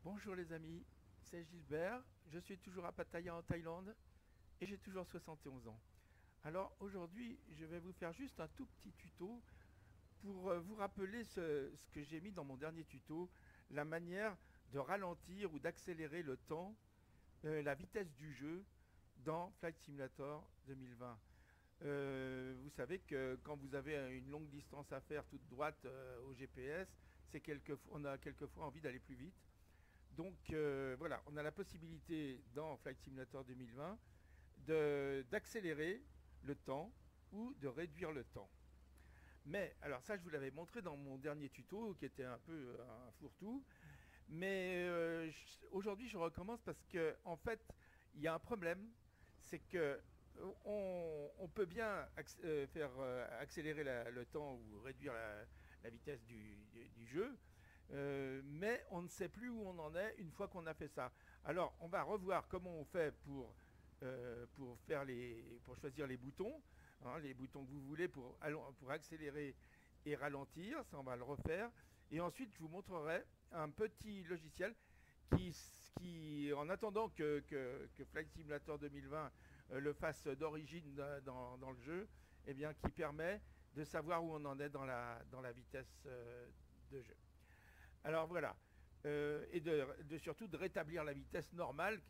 Bonjour les amis, c'est Gilbert, je suis toujours à Pattaya en Thaïlande et j'ai toujours 71 ans. Alors aujourd'hui je vais vous faire juste un tout petit tuto pour vous rappeler ce que j'ai mis dans mon dernier tuto, la manière de ralentir ou d'accélérer le temps, la vitesse du jeu dans Flight Simulator 2020. Vous savez que quand vous avez une longue distance à faire toute droite au GPS, on a quelquefois envie d'aller plus vite. Donc voilà, on a la possibilité dans Flight Simulator 2020 d'accélérer le temps ou de réduire le temps. Mais, alors ça je vous l'avais montré dans mon dernier tuto qui était un peu un fourre-tout. Mais aujourd'hui je recommence parce que en fait il y a un problème, c'est que on peut bien faire accélérer le temps ou réduire la vitesse du jeu, mais on ne sait plus où on en est une fois qu'on a fait ça. Alors on va revoir comment on fait pour choisir les boutons, hein, les boutons que vous voulez pour accélérer et ralentir, ça on va le refaire. Et ensuite je vous montrerai un petit logiciel en attendant que Flight Simulator 2020 le fasse d'origine dans le jeu, eh bien, qui permet de savoir où on en est dans la vitesse de jeu. Alors voilà, et surtout de rétablir la vitesse normale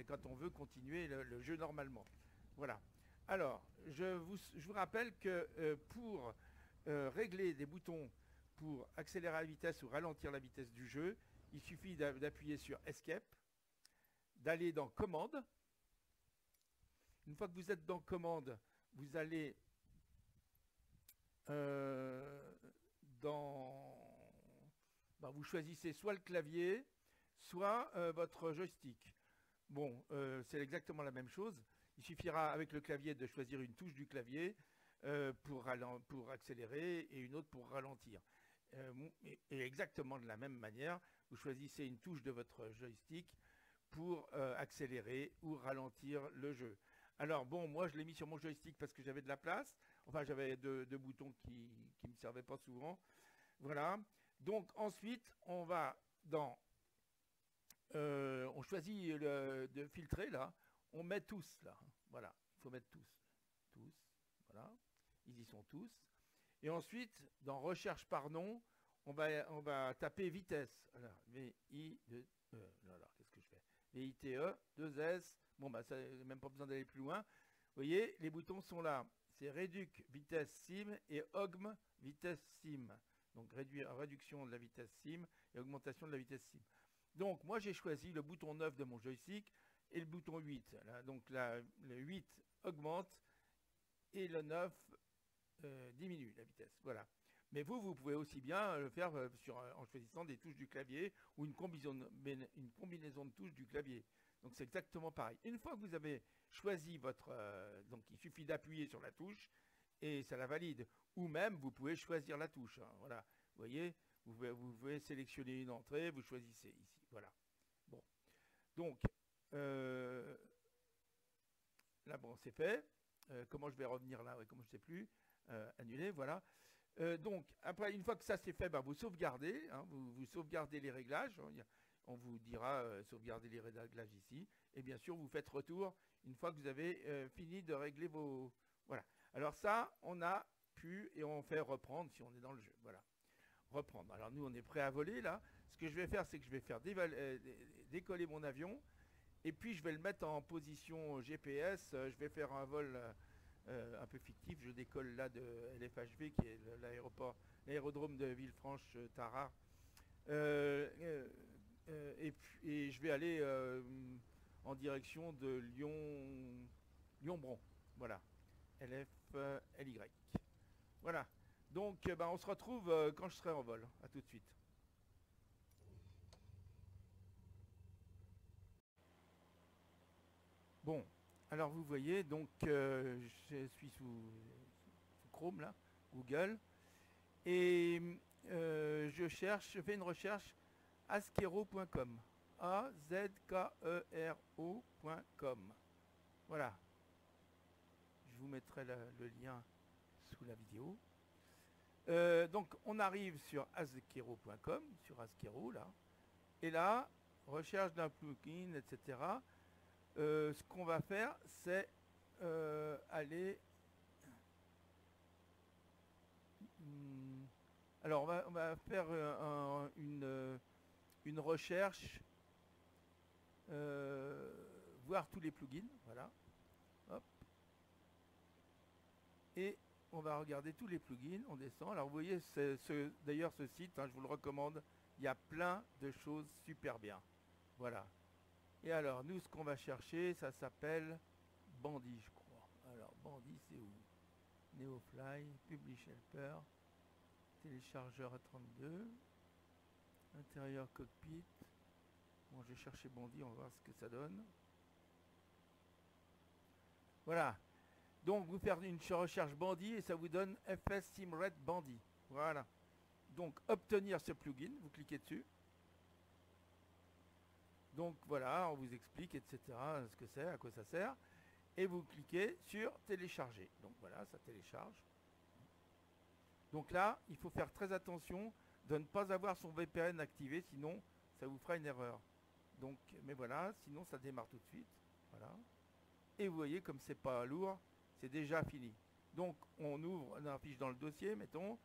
quand on veut continuer le jeu normalement. Voilà. Alors, je vous rappelle que pour régler des boutons pour accélérer la vitesse ou ralentir la vitesse du jeu, il suffit d'appuyer sur Escape, d'aller dans Commande. Une fois que vous êtes dans Commande, vous allez vous choisissez soit le clavier, soit votre joystick. Bon, c'est exactement la même chose. Il suffira avec le clavier de choisir une touche du clavier pour accélérer et une autre pour ralentir. Et exactement de la même manière, vous choisissez une touche de votre joystick pour accélérer ou ralentir le jeu. Alors bon, moi je l'ai mis sur mon joystick parce que j'avais de la place. Enfin, j'avais deux boutons qui ne me servaient pas souvent. Voilà. Donc ensuite, on va on choisit de filtrer là. On met tous là. Voilà. Il faut mettre tous. Tous. Voilà. Ils y sont tous. Et ensuite, dans recherche par nom, on va taper vitesse. Alors, qu'est-ce que je fais? VITE, 2S. Bon, bah, ça n'a même pas besoin d'aller plus loin. Vous voyez, les boutons sont là. C'est Réduc vitesse sim et Augme vitesse sim. Donc, réduction de la vitesse sim et augmentation de la vitesse sim. Donc, moi, j'ai choisi le bouton 9 de mon joystick et le bouton 8. Là, donc, le 8 augmente et le 9 diminue la vitesse. Voilà. Mais vous pouvez aussi bien le faire en choisissant des touches du clavier ou une combinaison de touches du clavier. Donc c'est exactement pareil. Une fois que vous avez choisi donc il suffit d'appuyer sur la touche et ça la valide. Ou même vous pouvez choisir la touche. Hein. Voilà. Vous voyez, vous pouvez sélectionner une entrée, vous choisissez ici. Voilà. Bon. Donc là bon c'est fait. Comment je vais revenir là? Comment je ne sais plus. Annuler, voilà. Donc, après, une fois que ça c'est fait, vous sauvegardez, hein, vous sauvegardez les réglages. Hein, on vous dira sauvegarder les réglages ici. Et bien sûr, vous faites retour une fois que vous avez fini de régler vos... Voilà. Alors ça, on a pu, et on fait reprendre si on est dans le jeu. Voilà. Reprendre. Alors nous, on est prêt à voler, là. Ce que je vais faire, c'est que je vais faire décoller mon avion. Et puis, je vais le mettre en position GPS. Je vais faire un vol... un peu fictif, je décolle là de LFHV qui est l'aérodrome de Villefranche-Tarare, et je vais aller en direction de Lyon-Bron, voilà, LY. Voilà, donc on se retrouve quand je serai en vol. À tout de suite. Bon, alors vous voyez, donc je suis sous Chrome là, Google, et je fais une recherche azkero.com, azkero.com. Voilà, je vous mettrai le lien sous la vidéo. Donc on arrive sur azkero.com, sur Azkero là, et là, recherche d'un plugin, etc. Ce qu'on va faire, c'est aller... Alors, on va faire une recherche, voir tous les plugins, voilà. Hop. Et on va regarder tous les plugins, on descend. Alors, vous voyez, d'ailleurs, ce site, hein, je vous le recommande, il y a plein de choses super bien. Voilà. Et alors, nous, ce qu'on va chercher, ça s'appelle Bandit, je crois. Alors, Bandit, c'est où? Neofly, Publish Helper, téléchargeur A32, intérieur cockpit. Bon, j'ai cherché Bandit, on va voir ce que ça donne. Voilà. Donc, vous faites une recherche Bandit et ça vous donne FS Simred Bandit. Voilà. Donc, obtenir ce plugin, vous cliquez dessus. Donc, voilà, on vous explique, etc., ce que c'est, à quoi ça sert. Et vous cliquez sur télécharger. Donc, voilà, ça télécharge. Donc là, il faut faire très attention de ne pas avoir son VPN activé, sinon ça vous fera une erreur. Donc, mais voilà, sinon ça démarre tout de suite. Voilà. Et vous voyez, comme c'est pas lourd, c'est déjà fini. Donc, on ouvre, on affiche dans le dossier, mettons,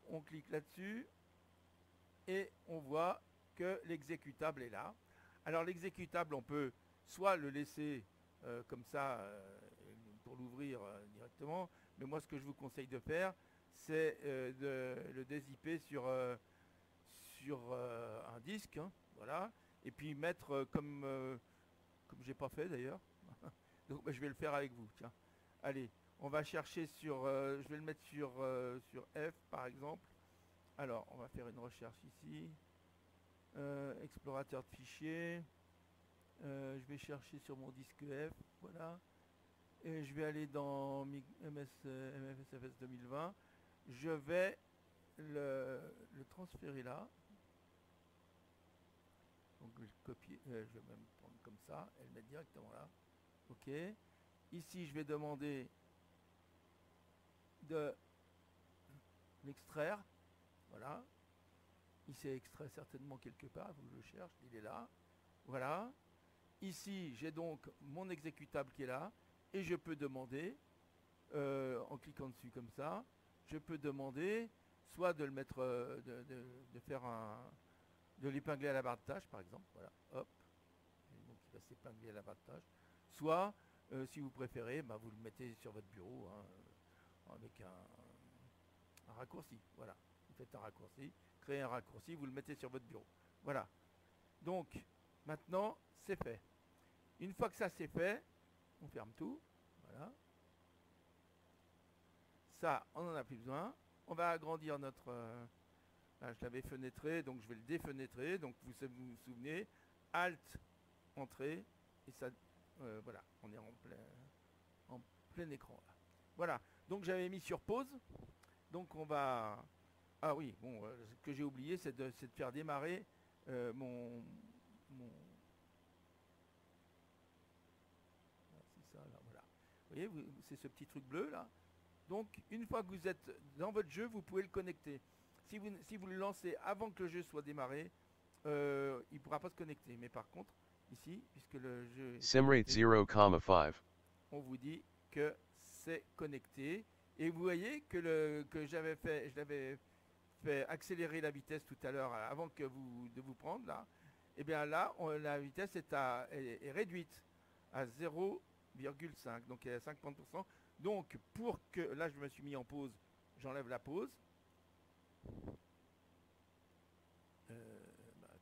on clique là-dessus et on voit que l'exécutable est là. Alors, l'exécutable, on peut soit le laisser comme ça pour l'ouvrir directement, mais moi, ce que je vous conseille de faire, c'est de le dézipper sur un disque, hein, voilà, et puis mettre comme j'ai pas fait d'ailleurs. Donc je vais le faire avec vous. Tiens, allez, on va chercher sur, je vais le mettre sur F par exemple. Alors, on va faire une recherche ici. Explorateur de fichiers. Je vais chercher sur mon disque F, voilà. Et je vais aller dans MFSFS 2020. Je vais le transférer là. Donc je vais copier, je vais même prendre comme ça et le mettre directement là. Ok. Ici je vais demander de l'extraire. Voilà. Il s'est extrait certainement quelque part, il faut que je le cherche, il est là. Voilà. Ici j'ai donc mon exécutable qui est là. Et je peux demander, en cliquant dessus comme ça, je peux demander soit de le mettre, de faire de l'épingler à la barre de tâche par exemple, voilà, hop, donc il va s'épingler à la barre de tâche, soit, si vous préférez, bah, vous le mettez sur votre bureau, hein, avec un raccourci, voilà, vous faites un raccourci, créez un raccourci, vous le mettez sur votre bureau, voilà. Donc, maintenant, c'est fait. Une fois que ça c'est fait, on ferme tout, voilà. Ça, on n'en a plus besoin. On va agrandir notre... là, je l'avais fenêtré, donc je vais le défenêtrer. Donc vous vous souvenez, Alt, Entrée, et ça... voilà, on est en plein écran. Là. Voilà, donc j'avais mis sur pause. Donc on va... Ah oui, bon, ce que j'ai oublié, c'est de faire démarrer mon... C'est ça, là, voilà. Vous voyez, c'est ce petit truc bleu, là. Donc, une fois que vous êtes dans votre jeu, vous pouvez le connecter. Si vous le lancez avant que le jeu soit démarré, il ne pourra pas se connecter. Mais par contre, ici, puisque le jeu est Simrate connecté, 0,5. on vous dit que c'est connecté. Et vous voyez que je l'avais fait accélérer la vitesse tout à l'heure avant de vous prendre là. Et bien là, la vitesse est réduite à 0,5. Donc, elle est à 50%. Donc, pour que... Là, je me suis mis en pause. J'enlève la pause.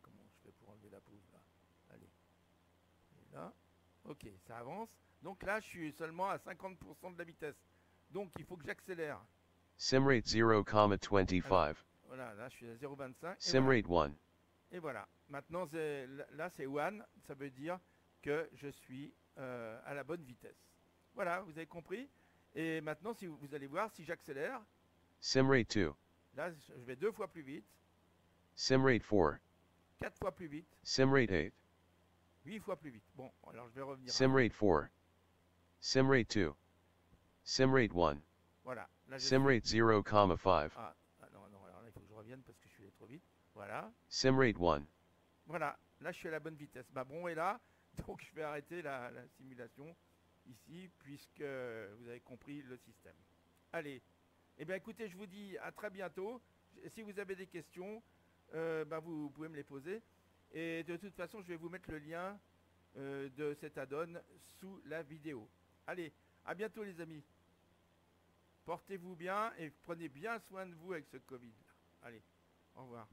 Comment je fais pour enlever la pause, là? Allez. Et là. Ok, ça avance. Donc là, je suis seulement à 50% de la vitesse. Donc, il faut que j'accélère. Simrate 0,25. Voilà, là, je suis à 0,25. Simrate 1. Et voilà. Maintenant, là, c'est 1. Ça veut dire que je suis à la bonne vitesse. Voilà, vous avez compris? Et maintenant, si vous allez voir, si j'accélère, Simrate 2. là, je vais 2 fois plus vite, Simrate 4. 4 fois plus vite, Simrate 8. 8 fois plus vite. Bon, alors je vais revenir. Simrate 4. Simrate 2. Simrate 1. Voilà. Là, Simrate 0,5. non, alors là, il faut que je revienne parce que je suis allé trop vite. Voilà. Simrate 1. Voilà. là je suis à la bonne vitesse. Ma bron est là, donc je vais arrêter la simulation ici, puisque vous avez compris le système. Allez, eh bien écoutez, je vous dis à très bientôt. Si vous avez des questions, vous pouvez me les poser. Et de toute façon, je vais vous mettre le lien de cet add-on sous la vidéo. Allez, à bientôt les amis. Portez-vous bien et prenez bien soin de vous avec ce Covid. Allez, au revoir.